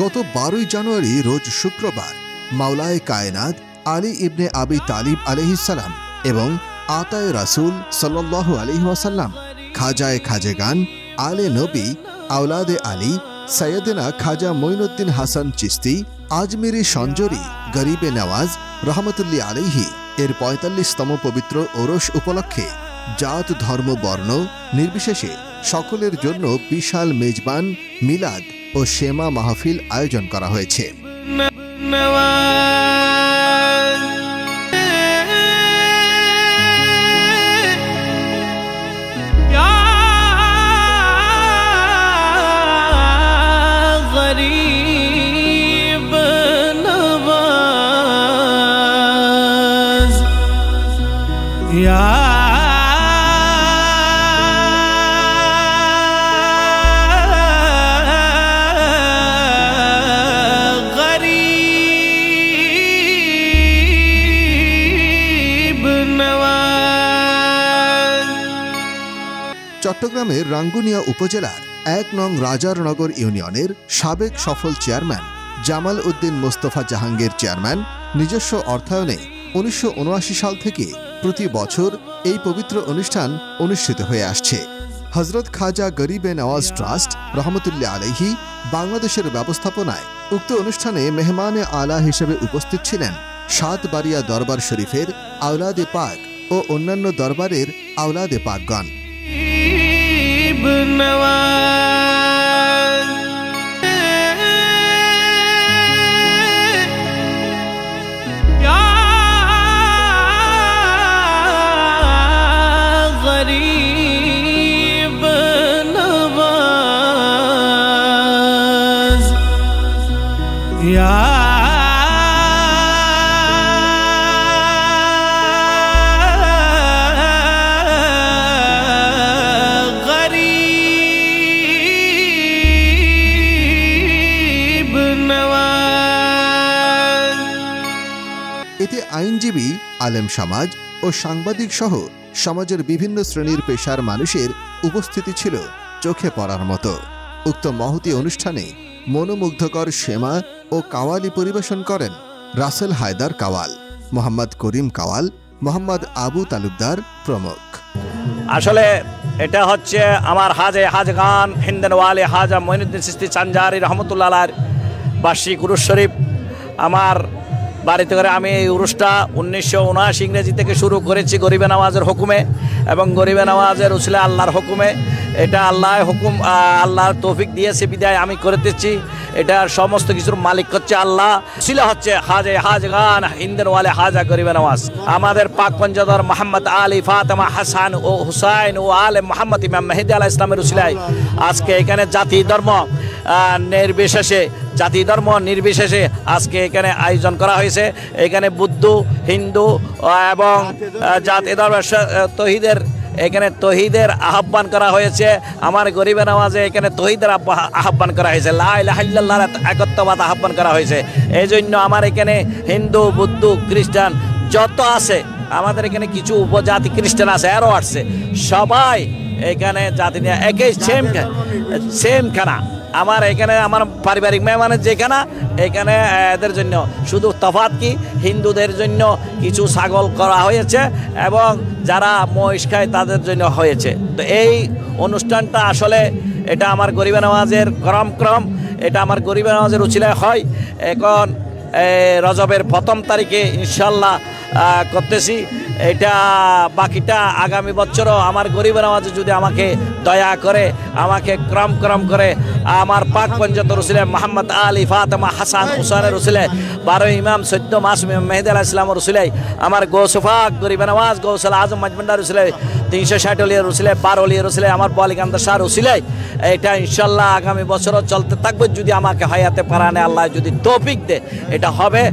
গত 12 জানুয়ারি রোজ শুক্রবার মাওলায়ে কায়নাত আলী ইবনে আবি তালিব আলাইহিস সালাম এবং আতায়ে রাসূল সাল্লাল্লাহু আলাইহি ওয়াসাল্লাম খাজায়ে খাজেগান আলে নবী আওলাদে আলী সৈয়দনা খাজা মঈনুদ্দিন হাসান চিশতি আজমিরি সঞ্জরি গরিবে নওয়াজ রহমতুল্লাহ আলাইহি এর ৪৫তম পবিত্র ওরস উপলক্ষে জাত ধর্ম বর্ণ নির্বিশেষে সকলের জন্য বিশাল মেজবান মিলাদ ও শেমা মাহফিল আয়োজন করা হয়েছে। চট্টগ্রামের রাঙ্গুনিয়া উপজেলার ১ নং রাজারনগর ইউনিয়নের সাবেক সফল চেয়ারম্যান জামাল উদ্দিন মোস্তফা জাহাঙ্গীর চেয়ারম্যান নিজস্ব অর্থায়নে ১৯৭৯ সাল থেকে প্রতি বছর এই পবিত্র অনুষ্ঠান অনুষ্ঠিত হয়ে আসছে। হযরত খাজা গরিবে নওয়াজ ট্রাস্ট রহমতুল্লাহ আলাইহি বাংলাদেশের ব্যবস্থাপনায় উক্ত অনুষ্ঠানে মেহমানে আলা হিসেবে উপস্থিত ছিলেন সাতবাড়িয়া দরবার শরীফের আওলাদে পাক ও অন্যান্য দরবারের আওলাদে পাকগণ। এতে আইনজীবী, আলেম সমাজ ও সাংবাদিক সহ সমাজের বিভিন্ন শ্রেণীর পেশার মানুষের উপস্থিতি ছিল চোখে পড়ার মতো। উক্ত মহতী অনুষ্ঠানে মনোমুগ্ধকর শেমা ও কাওয়ালি পরিবেশন করেন রাসেল হায়দার কাওয়াল, মোহাম্মদ করিম কাওয়াল, মোহাম্মদ আবু তালুকদার প্রমুখ। আসলে এটা হচ্ছে আমার হাজগান হিন্দানওয়ালে হাজা মঈনুদ্দিন চিশতি চানজারি রহমতুল্লাহ আলাইহির বার্ষিক উরুস শরীফ। আমার বাড়িতে করে আমি এই উরুসটা ১৯৭৯ ইংরেজি থেকে শুরু করেছি গরিবে নওয়াজের হুকুমে, এবং গরিবে নওয়াজের উসিলে আল্লাহর হুকুমে। এটা আল্লাহ হুকুম, আল্লাহর তৌফিক দিয়েছে বিদায় আমি করতেছি। এটার সমস্ত কিছুর মালিক হচ্ছে আল্লাহ। ছিল হচ্ছে হাজগান হিন্দানওয়ালে হাজা গরিবে নওয়াজ। আমাদের পাক পঞ্জদর মোহাম্মদ আলী, ফাতেমা, হাসান ও হুসাইন ও আলে মোহাম্মদ ইমাম মেহেদী আলাইহিস সালামের উসিলায় আজকে এখানে জাতি ধর্ম নির্বিশেষে আজকে এখানে আয়োজন করা হয়েছে। এখানে বৌদ্ধ, হিন্দু এবং জাতি ধর্ম তৌহিদের এখানে তৌহিদের আহ্বান করা হয়েছে। আমার গরিবে নওয়াজে এখানে তৌহিদের আহ্বান করা হয়েছে, লা ইলাহা ইল্লাল্লাহর একত্ববাদ আহ্বান করা হয়েছে। এই জন্য আমার এখানে হিন্দু, বৌদ্ধ, খ্রিস্টান যত আছে, আমাদের এখানে কিছু উপজাতি খ্রিস্টান আছে, আরও আসছে, সবাই এখানে জাতি নিয়ে একই সেম খানা। আমার এখানে আমার পারিবারিক মেহমানের যেখানে এখানে এদের জন্য শুধু তফাৎ কি, হিন্দুদের জন্য কিছু ছাগল করা হয়েছে এবং যারা মহিষ খায় তাদের জন্য হয়েছে। তো এই অনুষ্ঠানটা আসলে এটা আমার গরিবে নওয়াজের ক্রম এটা আমার গরিবে নওয়াজের উছিলায় হয়। এখন রজবের ১ম তারিখে ইনশাল্লাহ করতেছি। এটা বাকিটা আগামী বছরও আমার গরিবে নওয়াজ যদি আমাকে দয়া করে, আমাকে ক্রম করে আমার পাক পঞ্জতর উসিলে মোহাম্মদ আলী, ফাতেমা, হাসান, হুসাইনের উসিলে 12 ইমাম 14 মাসুম মেহেদী আলাইহিস সালামের উসিলে আমার গৌসফাক গরিবে নওয়াজ গৌসুল আজম মজমন্ডার উসিলে 360 ওলিয়ার উসিলে 12 ওলিয়ার উসিলে আমার বলিকান্দার শাহর উসিলে এটা ইনশাল্লাহ আগামী বছরও চলতে থাকবে যদি আমাকে হায়াতে পারানে আল্লাহ যদি তৌফিক দেয়। এটা হবে।